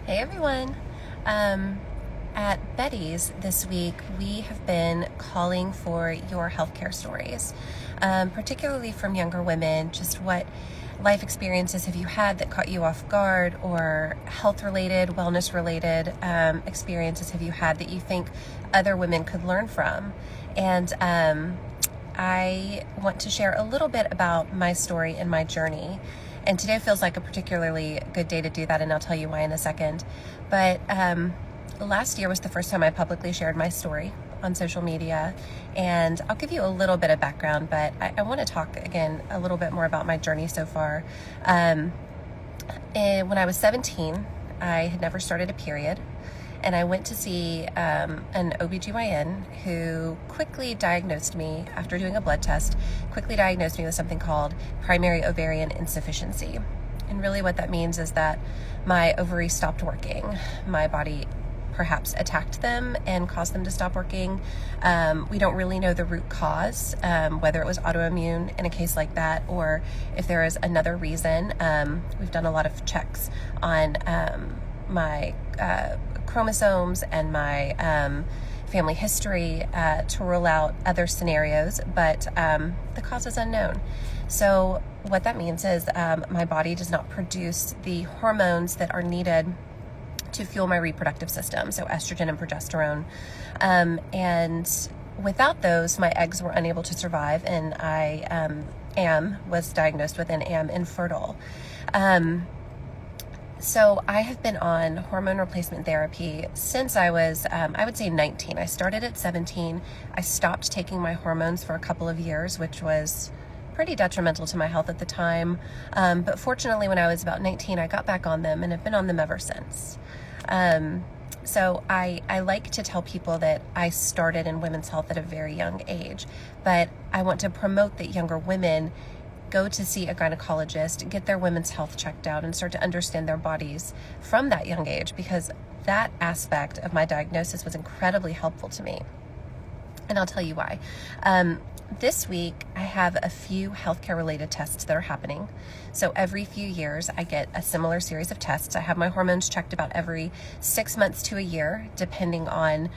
Hey everyone. At Betty's this week, we have been calling for your healthcare stories, particularly from younger women. Just what life experiences have you had that caught you off guard, or health related, wellness related experiences have you had that you think other women could learn from? And I want to share a little bit about my story and my journey. And today feels like a particularly good day to do that, and I'll tell you why in a second. But last year was the first time I publicly shared my story on social media, and I'll give you a little bit of background, but I want to talk again a little bit more about my journey so far. And when I was 17, I had never started a period, and I went to see an OBGYN who quickly diagnosed me, after doing a blood test, quickly diagnosed me with something called primary ovarian insufficiency. And really what that means is that my ovaries stopped working. My body perhaps attacked them and caused them to stop working. We don't really know the root cause, whether it was autoimmune in a case like that, or if there is another reason. We've done a lot of checks on my chromosomes and my family history to rule out other scenarios, but the cause is unknown. So what that means is my body does not produce the hormones that are needed to fuel my reproductive system, so estrogen and progesterone. And without those, my eggs were unable to survive, and I was diagnosed with and am infertile. So I have been on hormone replacement therapy since I was, I would say 19. I started at 17. I stopped taking my hormones for a couple of years, which was pretty detrimental to my health at the time. But fortunately, when I was about 19, I got back on them and have been on them ever since. So I like to tell people that I started in women's health at a very young age, but I want to promote that younger women go to see a gynecologist, get their women's health checked out, and start to understand their bodies from that young age, because that aspect of my diagnosis was incredibly helpful to me. And I'll tell you why. This week, I have a few healthcare related tests that are happening. So every few years, I get a similar series of tests. I have my hormones checked about every 6 months to a year, depending on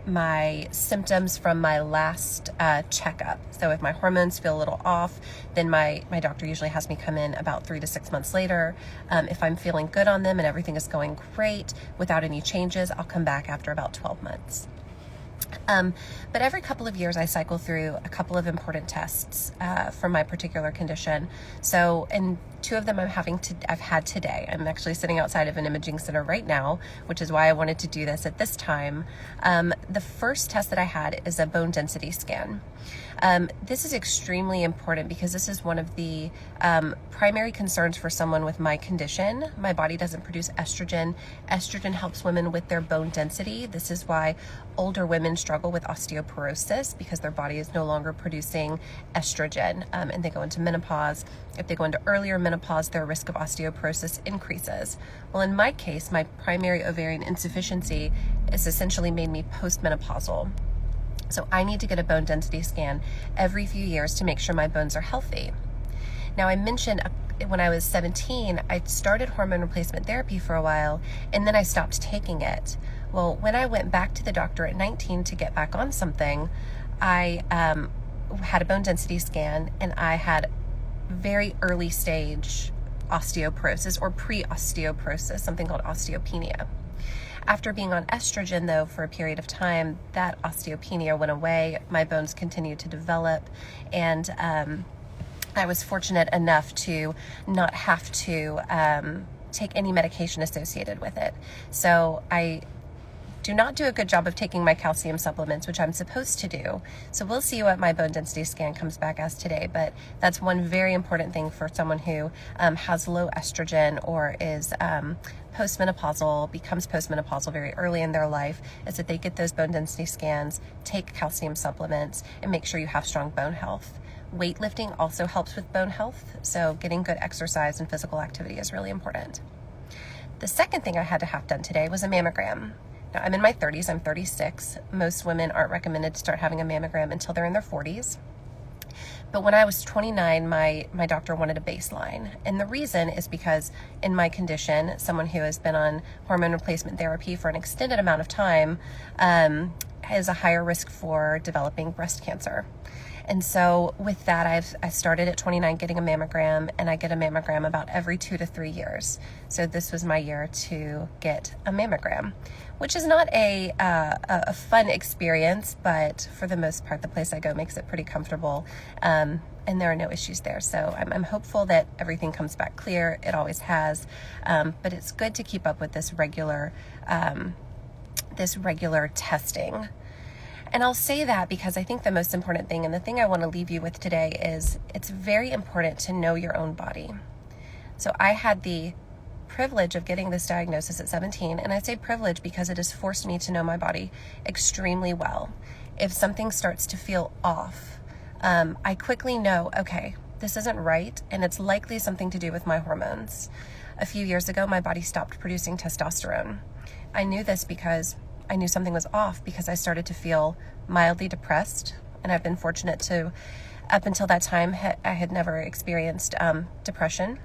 my symptoms from my last checkup. So if my hormones feel a little off, then my doctor usually has me come in about 3 to 6 months later. If I'm feeling good on them and everything is going great without any changes, I'll come back after about 12 months. But every couple of years I cycle through a couple of important tests for my particular condition. So, and two of them I've had today. I'm actually sitting outside of an imaging center right now, which is why I wanted to do this at this time. The first test that I had is a bone density scan. This is extremely important because this is one of the primary concerns for someone with my condition. My body doesn't produce estrogen. Estrogen helps women with their bone density. This is why older women struggle with osteoporosis, because their body is no longer producing estrogen, and they go into menopause. If they go into earlier menopause, their risk of osteoporosis increases. Well, in my case, my primary ovarian insufficiency has essentially made me postmenopausal. So I need to get a bone density scan every few years to make sure my bones are healthy. Now, I mentioned when I was 17, I started hormone replacement therapy for a while, and then I stopped taking it. Well, when I went back to the doctor at 19 to get back on something, I had a bone density scan, and I had very early stage osteoporosis, or pre-osteoporosis, something called osteopenia. After being on estrogen, though, for a period of time, that osteopenia went away. My bones continued to develop, and I was fortunate enough to not have to take any medication associated with it. So I do not do a good job of taking my calcium supplements, which I'm supposed to do. So we'll see what my bone density scan comes back as today. But that's one very important thing for someone who has low estrogen or is postmenopausal, becomes postmenopausal very early in their life, is that they get those bone density scans, take calcium supplements, and make sure you have strong bone health. Weightlifting also helps with bone health, so getting good exercise and physical activity is really important. The second thing I had to have done today was a mammogram. Now, I'm in my 30s, I'm 36. Most women aren't recommended to start having a mammogram until they're in their 40s. But when I was 29, my doctor wanted a baseline. And the reason is because in my condition, someone who has been on hormone replacement therapy for an extended amount of time has a higher risk for developing breast cancer. And so with that, I started at 29 getting a mammogram, and I get a mammogram about every 2 to 3 years. So this was my year to get a mammogram, which is not a fun experience, but for the most part, the place I go makes it pretty comfortable, and there are no issues there. So I'm hopeful that everything comes back clear. It always has, but it's good to keep up with this regular testing. And I'll say that because I think the most important thing, and the thing I want to leave you with today, is it's very important to know your own body. So I had the privilege of getting this diagnosis at 17, and I say privilege because it has forced me to know my body extremely well. If something starts to feel off, I quickly know, okay, this isn't right, and it's likely something to do with my hormones. A few years ago, my body stopped producing testosterone. I knew this because I knew something was off because I started to feel mildly depressed, and I've been fortunate to, up until that time, I had never experienced depression,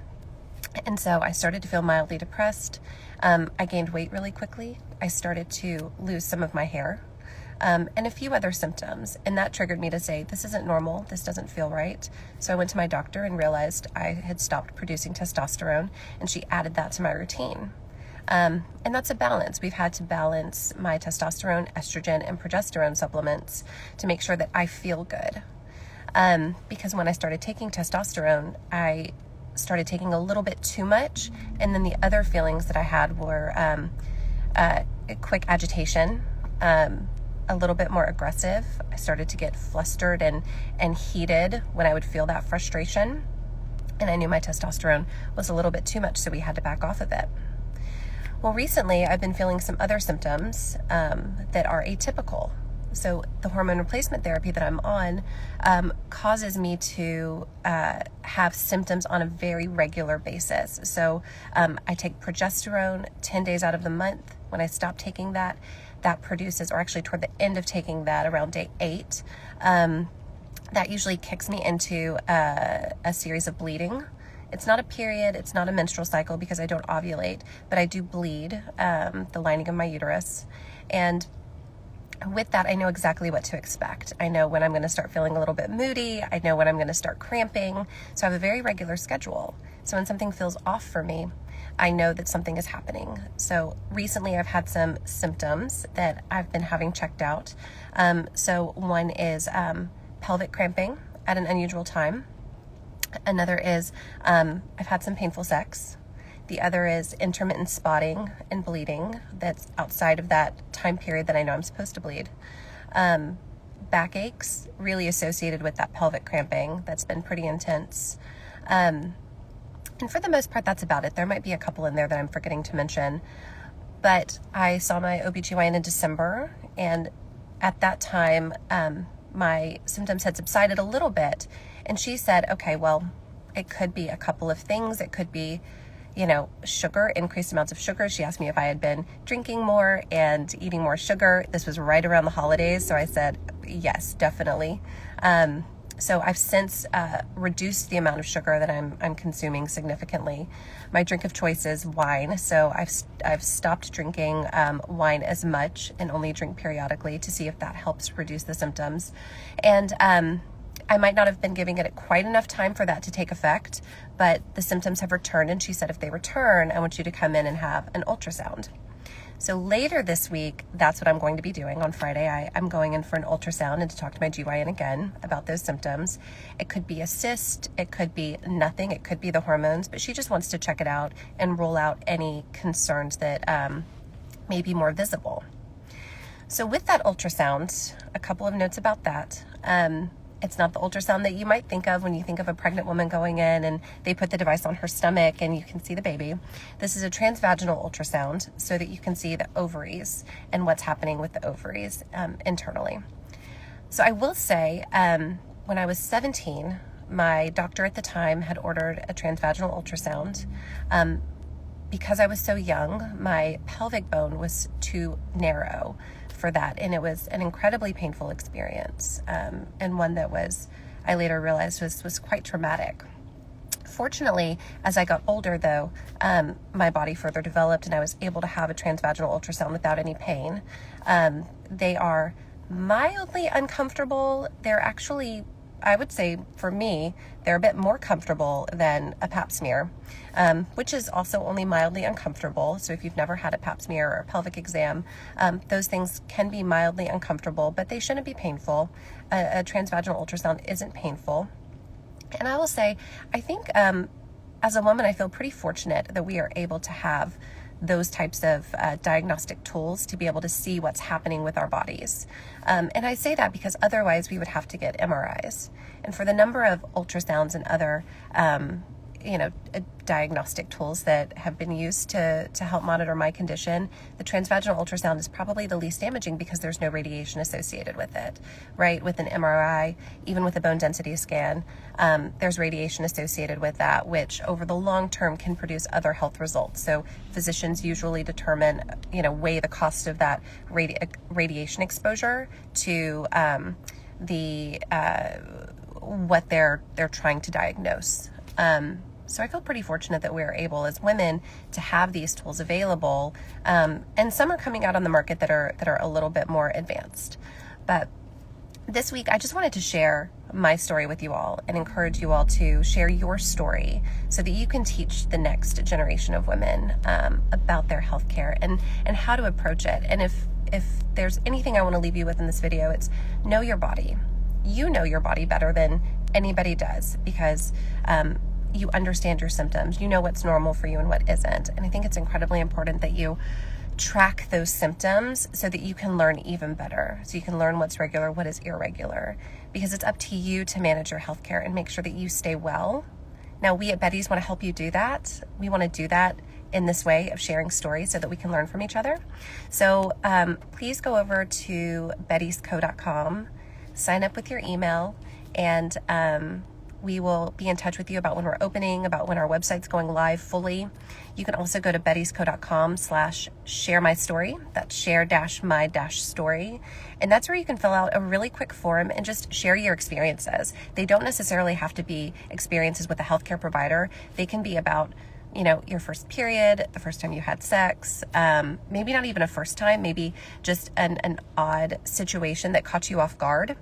and so I started to feel mildly depressed. I gained weight really quickly. I started to lose some of my hair, and a few other symptoms, and that triggered me to say, this isn't normal, this doesn't feel right. So I went to my doctor and realized I had stopped producing testosterone, and she added that to my routine. And that's a balance. We've had to balance my testosterone, estrogen, and progesterone supplements to make sure that I feel good. Because when I started taking testosterone, I started taking a little bit too much, and then the other feelings that I had were quick agitation, a little bit more aggressive. I started to get flustered and heated when I would feel that frustration, and I knew my testosterone was a little bit too much, so we had to back off of it. Well, recently I've been feeling some other symptoms that are atypical. So the hormone replacement therapy that I'm on causes me to have symptoms on a very regular basis. So I take progesterone 10 days out of the month. When I stop taking that, that produces, or actually toward the end of taking that, around day 8, that usually kicks me into a series of bleeding. It's not a period, it's not a menstrual cycle because I don't ovulate, but I do bleed the lining of my uterus. And with that, I know exactly what to expect. I know when I'm going to start feeling a little bit moody. I know when I'm going to start cramping. So I have a very regular schedule. So when something feels off for me, I know that something is happening. So recently I've had some symptoms that I've been having checked out. So one is pelvic cramping at an unusual time. Another is I've had some painful sex. The other is intermittent spotting and bleeding that's outside of that time period that I know I'm supposed to bleed. Backaches, really associated with that pelvic cramping, that's been pretty intense. And for the most part, that's about it. There might be a couple in there that I'm forgetting to mention. But I saw my OBGYN in December, and at that time, my symptoms had subsided a little bit. And she said, okay, well, it could be a couple of things. It could be, sugar, increased amounts of sugar. She asked me if I had been drinking more and eating more sugar. This was right around the holidays. So I said, yes, definitely. So I've since reduced the amount of sugar that I'm consuming significantly. My drink of choice is wine. So I've stopped drinking wine as much and only drink periodically to see if that helps reduce the symptoms. And I might not have been giving it quite enough time for that to take effect, but the symptoms have returned, and she said if they return, I want you to come in and have an ultrasound. So later this week, that's what I'm going to be doing. On Friday, I'm going in for an ultrasound and to talk to my GYN again about those symptoms. It could be a cyst, it could be nothing, it could be the hormones, but she just wants to check it out and rule out any concerns that may be more visible. So with that ultrasound, a couple of notes about that. It's not the ultrasound that you might think of when you think of a pregnant woman going in and they put the device on her stomach and you can see the baby. This is a transvaginal ultrasound so that you can see the ovaries and what's happening with the ovaries internally. So I will say, when I was 17, my doctor at the time had ordered a transvaginal ultrasound. Because I was so young, my pelvic bone was too narrow for that, and it was an incredibly painful experience, and one that was I later realized was quite traumatic. Fortunately, as I got older, though, my body further developed and I was able to have a transvaginal ultrasound without any pain. They are mildly uncomfortable. They're actually, I would say, for me, they're a bit more comfortable than a pap smear, which is also only mildly uncomfortable. So if you've never had a pap smear or a pelvic exam, those things can be mildly uncomfortable, but they shouldn't be painful. A transvaginal ultrasound isn't painful. And I will say, I think as a woman, I feel pretty fortunate that we are able to have those types of diagnostic tools to be able to see what's happening with our bodies. And I say that because otherwise we would have to get MRIs. And for the number of ultrasounds and other diagnostic tools that have been used to help monitor my condition, the transvaginal ultrasound is probably the least damaging because there's no radiation associated with it, right? With an MRI, even with a bone density scan, there's radiation associated with that, which over the long term can produce other health results. So physicians usually determine, weigh the cost of that radiation exposure to what they're trying to diagnose. So I feel pretty fortunate that we're able as women to have these tools available. And some are coming out on the market that are a little bit more advanced. But this week, I just wanted to share my story with you all and encourage you all to share your story so that you can teach the next generation of women about their healthcare and how to approach it. And if there's anything I want to leave you with in this video, it's know your body. You know your body better than anybody does because you understand your symptoms. You know what's normal for you and what isn't. And I think it's incredibly important that you track those symptoms so that you can learn even better. So you can learn what's regular, what is irregular, because it's up to you to manage your healthcare and make sure that you stay well. Now, we at Betty's want to help you do that. We want to do that in this way of sharing stories so that we can learn from each other. So please go over to bettysco.com, sign up with your email, and we will be in touch with you about when we're opening, about when our website's going live fully. You can also go to bettysco.com/share my story. That's share-my-story. And that's where you can fill out a really quick form and just share your experiences. They don't necessarily have to be experiences with a healthcare provider. They can be about your first period, the first time you had sex, maybe not even a first time, maybe just an odd situation that caught you off guard.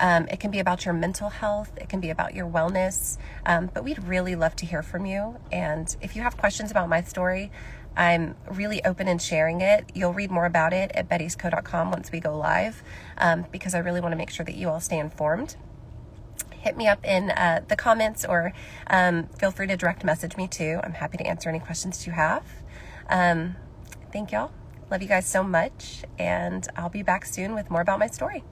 It can be about your mental health. It can be about your wellness. But we'd really love to hear from you. And if you have questions about my story, I'm really open in sharing it. You'll read more about it at bettysco.com once we go live, because I really want to make sure that you all stay informed. Hit me up in the comments or feel free to direct message me too. I'm happy to answer any questions you have. Thank y'all. Love you guys so much. And I'll be back soon with more about my story.